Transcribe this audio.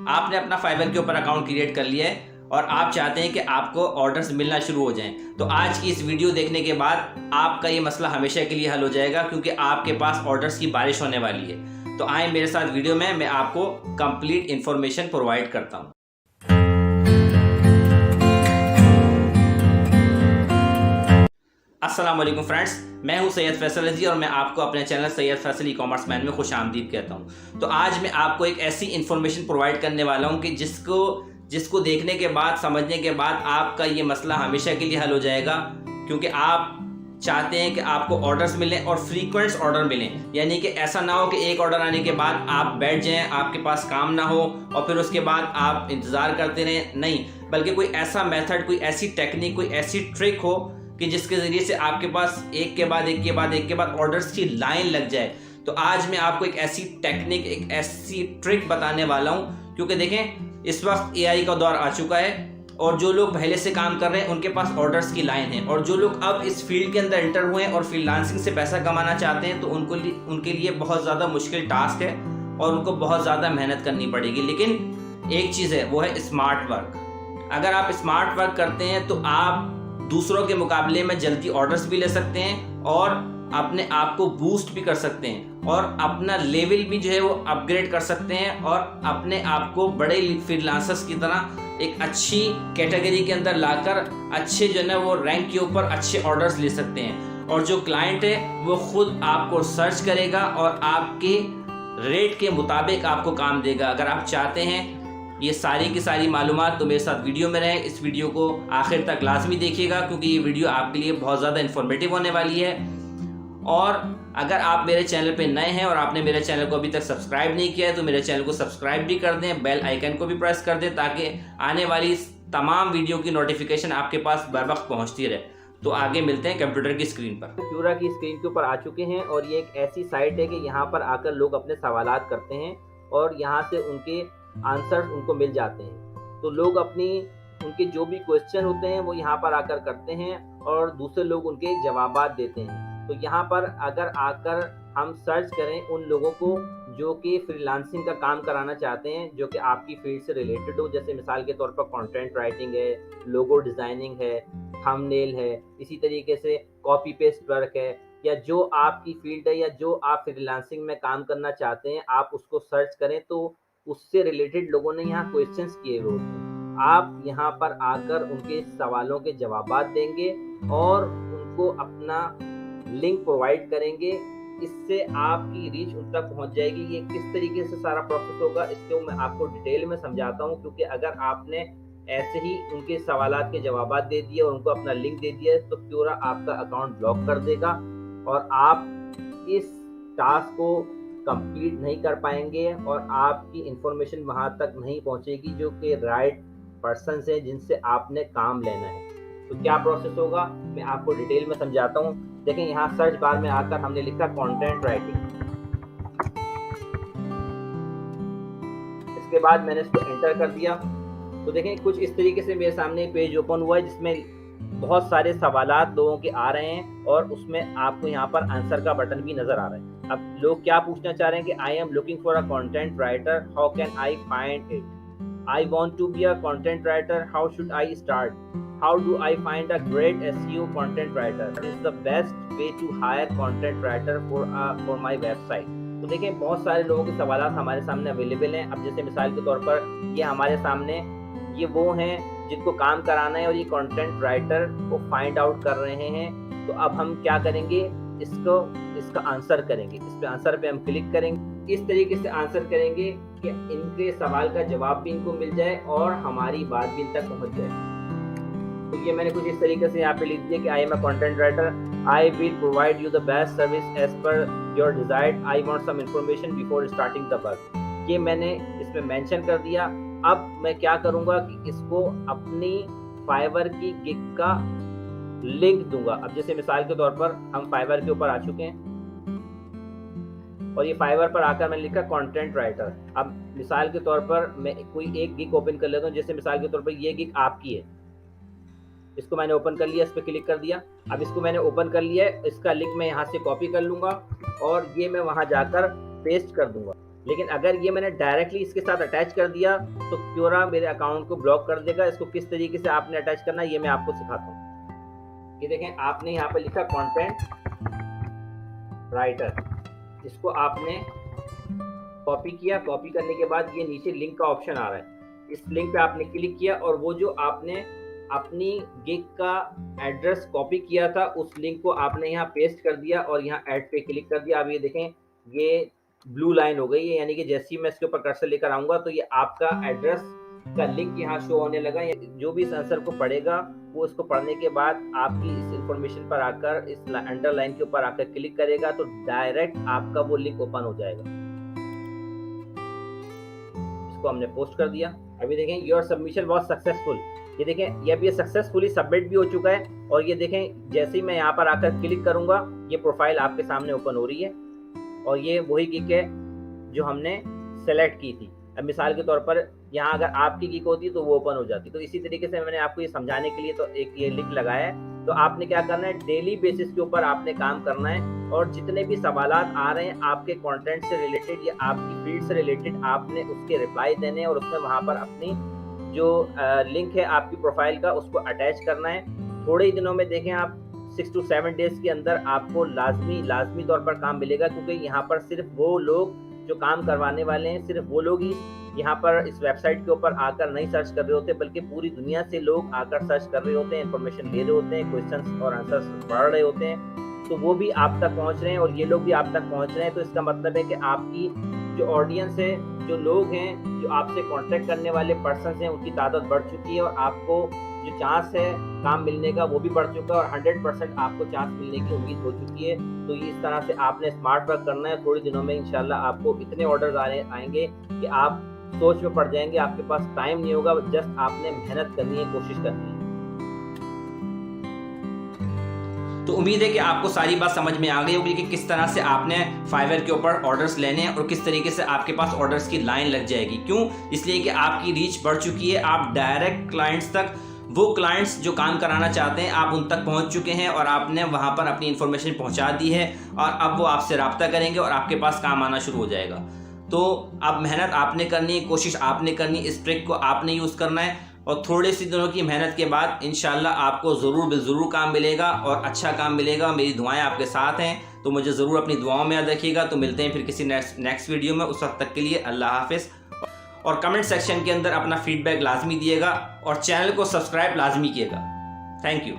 आपने अपना फाइवर के ऊपर अकाउंट क्रिएट कर लिया है और आप चाहते हैं कि आपको ऑर्डर्स मिलना शुरू हो जाएं, तो आज की इस वीडियो देखने के बाद आपका ये मसला हमेशा के लिए हल हो जाएगा, क्योंकि आपके पास ऑर्डर्स की बारिश होने वाली है। तो आए मेरे साथ वीडियो में, मैं आपको कंप्लीट इंफॉर्मेशन प्रोवाइड करता हूँ। अस्सलाम वालेकुम फ्रेंड्स, मैं हूं सैयद फैसल जी और मैं आपको अपने channel Syed Faisal e commerce man में खुश आमदीद कहता हूं। तो आज मैं आपको एक ऐसी इन्फॉर्मेशन प्रोवाइड करने वाला हूं कि जिसको देखने के बाद, समझने के बाद आपका ये मसला हमेशा के लिए हल हो जाएगा, क्योंकि आप चाहते हैं कि आपको ऑर्डर्स मिलें और फ्रीक्वेंट ऑर्डर मिलें। यानी कि ऐसा ना हो कि एक ऑर्डर आने के बाद आप बैठ जाएं, आपके पास काम ना हो और फिर उसके बाद आप इंतज़ार करते रहें। नहीं, बल्कि कोई ऐसा मेथड, कोई ऐसी टेक्निक, कोई ऐसी ट्रिक हो कि जिसके ज़रिए से आपके पास एक के बाद ऑर्डर्स की लाइन लग जाए। तो आज मैं आपको एक ऐसी टेक्निक, एक ऐसी ट्रिक बताने वाला हूँ, क्योंकि देखें इस वक्त एआई का दौर आ चुका है और जो लोग पहले से काम कर रहे हैं उनके पास ऑर्डर्स की लाइन है, और जो लोग अब इस फील्ड के अंदर एंटर हुए हैं और फ्रीलांसिंग से पैसा कमाना चाहते हैं तो उनके लिए बहुत ज़्यादा मुश्किल टास्क है और उनको बहुत ज़्यादा मेहनत करनी पड़ेगी। लेकिन एक चीज़ है, वो है स्मार्ट वर्क। अगर आप स्मार्ट वर्क करते हैं तो आप दूसरों के मुकाबले में जल्दी ऑर्डर्स भी ले सकते हैं और अपने आप को बूस्ट भी कर सकते हैं और अपना लेवल भी जो है वो अपग्रेड कर सकते हैं और अपने आप को बड़े फ्रीलांसर्स की तरह एक अच्छी कैटेगरी के अंदर लाकर अच्छे जो है वो रैंक के ऊपर अच्छे ऑर्डर्स ले सकते हैं। और जो क्लाइंट है वो खुद आपको सर्च करेगा और आपके रेट के मुताबिक आपको काम देगा। अगर आप चाहते हैं ये सारी की सारी मालूमात, तो मेरे साथ वीडियो में रहें। इस वीडियो को आखिर तक लाजमी देखिएगा, क्योंकि ये वीडियो आपके लिए बहुत ज़्यादा इन्फॉर्मेटिव होने वाली है। और अगर आप मेरे चैनल पे नए हैं और आपने मेरे चैनल को अभी तक सब्सक्राइब नहीं किया है तो मेरे चैनल को सब्सक्राइब भी कर दें, बेल आइकन को भी प्रेस कर दें, ताकि आने वाली तमाम वीडियो की नोटिफिकेशन आपके पास बर वक्त पहुँचती रहे। तो आगे मिलते हैं कंप्यूटर की स्क्रीन पर। क्यूरा की स्क्रीन के ऊपर आ चुके हैं और ये एक ऐसी साइट है कि यहाँ पर आकर लोग अपने सवालात करते हैं और यहाँ से उनके आंसर्स उनको मिल जाते हैं। तो लोग उनके जो भी क्वेश्चन होते हैं वो यहाँ पर आकर करते हैं और दूसरे लोग उनके जवाबात देते हैं। तो यहाँ पर अगर आकर हम सर्च करें उन लोगों को जो कि फ्रीलांसिंग का काम कराना चाहते हैं, जो कि आपकी फील्ड से रिलेटेड हो, जैसे मिसाल के तौर पर कंटेंट राइटिंग है, लोगो डिज़ाइनिंग है, थंबनेल है, इसी तरीके से कॉपी पेस्ट वर्क है, या जो आपकी फील्ड है या जो आप फ्रीलांसिंग में काम करना चाहते हैं, आप उसको सर्च करें तो उससे रिलेटेड लोगों ने यहाँ क्वेश्चंस किए हुए होते हैं। आप यहाँ पर आकर उनके सवालों के जवाबात देंगे और उनको अपना लिंक प्रोवाइड करेंगे। इससे आपकी रीच उन तक पहुँच जाएगी। ये किस तरीके से सारा प्रोसेस होगा इसको मैं आपको डिटेल में समझाता हूँ, क्योंकि अगर आपने ऐसे ही उनके सवालात के जवाबात दे दिए और उनको अपना लिंक दे दिया तो क्यूरा आपका अकाउंट ब्लॉक कर देगा और आप इस टास्क को कंप्लीट नहीं कर पाएंगे और आपकी इंफॉर्मेशन वहां तक नहीं पहुंचेगी जो कि राइट पर्सन है जिनसे आपने काम लेना है। तो क्या प्रोसेस होगा मैं आपको डिटेल में समझाता हूं। देखें, यहाँ सर्च बार में आकर हमने लिखा कंटेंट राइटिंग। इसके बाद मैंने इसको एंटर कर दिया। तो देखें कुछ इस तरीके से मेरे सामने पेज ओपन हुआ है जिसमें बहुत सारे सवालात लोगों के आ रहे हैं और उसमें आपको यहाँ पर आंसर का बटन भी नजर आ रहा है। अब लोग क्या पूछना चाह रहे हैं कि I am looking for a content writer, how can I find it? I want to be a content writer, how should I start? How do I find a great SEO content writer? This is the best way to hire content writer for my website. तो देखें बहुत सारे लोगों के सवाल हमारे सामने available हैं। अब जैसे मिसाल के तौर पर ये हमारे सामने ये वो हैं जिनको काम कराना है और ये कंटेंट राइटर को फाइंड आउट कर रहे हैं। तो अब हम क्या करेंगे, इसका आंसर करेंगे। इस पे आंसर पे हम क्लिक करेंगे, इस तरीके से आंसर करेंगे कि इनके सवाल का जवाब भी इनको मिल जाए और हमारी बात भी इन तक पहुंच जाए। तो ये मैंने कुछ इस तरीके से यहाँ पे लिख दिया कि I am a content writer, I will provide you the best service as per your desired, I want some information before starting the work. ये मैंने इसमें मेंशन कर दिया। अब मैं क्या करूंगा कि इसको अपनी फाइवर की गिग का लिंक दूंगा। अब जैसे मिसाल के तौर पर हम फाइवर के ऊपर आ चुके हैं और ये फाइवर पर आकर मैंने लिखा कंटेंट राइटर। अब मिसाल के तौर पर मैं कोई एक गिग ओपन कर लेता हूँ। जैसे मिसाल के तौर पर ये गिग आपकी है, इसको मैंने ओपन कर लिया, इस पर क्लिक कर दिया। अब इसको मैंने ओपन कर लिया है, इसका लिंक मैं यहाँ से कॉपी कर लूंगा और ये मैं वहाँ जाकर पेस्ट कर दूंगा। लेकिन अगर ये मैंने डायरेक्टली इसके साथ अटैच कर दिया तो क्योरा मेरे अकाउंट को ब्लॉक कर देगा। इसको किस तरीके से आपने अटैच करना है ये मैं आपको सिखाता हूँ। ये देखें, आपने यहाँ पे लिखा कंटेंट राइटर, इसको आपने कॉपी किया। कॉपी करने के बाद ये नीचे लिंक का ऑप्शन आ रहा है, इस लिंक पे आपने क्लिक किया और वो जो आपने अपनी गिग का एड्रेस कॉपी किया था उस लिंक को आपने यहाँ पेस्ट कर दिया और यहाँ ऐड पे क्लिक कर दिया। अब ये देखें, ये ब्लू लाइन हो गई है, यानी कि जैसे ही मैं इसके ऊपर कर्सर लेकर आऊँगा तो ये आपका एड्रेस का लिंक यहाँ शो होने लगा। जो भी इस आंसर को पढ़ेगा वो इसको पढ़ने के बाद आपकी इस इंफॉर्मेशन पर आकर इस अंडरलाइन के ऊपर आकर क्लिक करेगा तो डायरेक्ट आपका वो लिंक ओपन हो जाएगा। इसको हमने पोस्ट कर दिया। अभी देखें, योर सबमिशन वाज सक्सेसफुल। ये देखें, ये अभी सक्सेसफुली सबमिट भी हो चुका है। और ये देखें, जैसे ही मैं यहाँ पर आकर क्लिक करूंगा ये प्रोफाइल आपके सामने ओपन हो रही है और ये वही गिग है जो हमने सेलेक्ट की थी। अब मिसाल के तौर पर यहाँ अगर आपकी गिग होती तो वो ओपन हो जाती। तो इसी तरीके से मैंने आपको ये समझाने के लिए तो एक ये लिंक लगाया है। तो आपने क्या करना है, डेली बेसिस के ऊपर आपने काम करना है और जितने भी सवालात आ रहे हैं आपके कंटेंट से रिलेटेड या आपकी फील्ड से रिलेटेड आपने उसके रिप्लाई देने हैं और उसमें वहाँ पर अपनी जो लिंक है आपकी प्रोफाइल का उसको अटैच करना है। थोड़े ही दिनों में देखें आप 6 to 7 डेज के अंदर आपको लाजमी तौर पर काम मिलेगा, क्योंकि यहाँ पर सिर्फ वो लोग जो काम करवाने वाले हैं सिर्फ वो लोग ही यहाँ पर इस वेबसाइट के ऊपर आकर नहीं सर्च कर रहे होते, बल्कि पूरी दुनिया से लोग आकर सर्च कर रहे होते हैं, इन्फॉर्मेशन ले रहे होते हैं, क्वेश्चंस और आंसर्स पढ़ रहे होते हैं। तो वो भी आप तक पहुँच रहे हैं और ये लोग भी आप तक पहुँच रहे हैं। तो इसका मतलब है कि आपकी जो ऑडियंस है, जो लोग हैं, जो आपसे कांटेक्ट करने वाले पर्सन्स हैं, उनकी तादाद बढ़ चुकी है और आपको जो चांस है काम मिलने का वो भी बढ़ चुका है और 100% आपको चांस मिलने की उम्मीद हो चुकी है। तो ये इस तरह से आपने स्मार्ट वर्क करना है। थोड़ी दिनों में इंशाल्लाह आपको इतने ऑर्डर्स आएंगे कि आप सोच में पड़ जाएंगे, आपके पास टाइम नहीं होगा, जस्ट आपने मेहनत करनी है, कोशिश करनी है। तो उम्मीद है कि आपको सारी बात समझ में आ गई होगी कि किस तरह से आपने फाइवर के ऊपर ऑर्डर्स लेने हैं और किस तरीके से आपके पास ऑर्डर्स की लाइन लग जाएगी। क्यों? इसलिए कि आपकी रीच बढ़ चुकी है, आप डायरेक्ट क्लाइंट्स तक, वो क्लाइंट्स जो काम कराना चाहते हैं आप उन तक पहुंच चुके हैं और आपने वहां पर अपनी इन्फॉर्मेशन पहुंचा दी है और अब वो आपसे रब्ता करेंगे और आपके पास काम आना शुरू हो जाएगा। तो अब मेहनत आपने करनी है, कोशिश आपने करनी, इस ट्रिक को आपने यूज़ करना है और थोड़े से दिनों की मेहनत के बाद इंशाल्लाह आपको ज़रूर काम मिलेगा और अच्छा काम मिलेगा। मेरी दुआएं आपके साथ हैं, तो मुझे ज़रूर अपनी दुआओं में याद रखिएगा। तो मिलते हैं फिर किसी नेक्स्ट वीडियो में, उस वक्त तक के लिए अल्लाह हाफिज़। और कमेंट सेक्शन के अंदर अपना फीडबैक लाजमी दिएगा और चैनल को सब्सक्राइब लाजमी कीजिएगा। Thank you.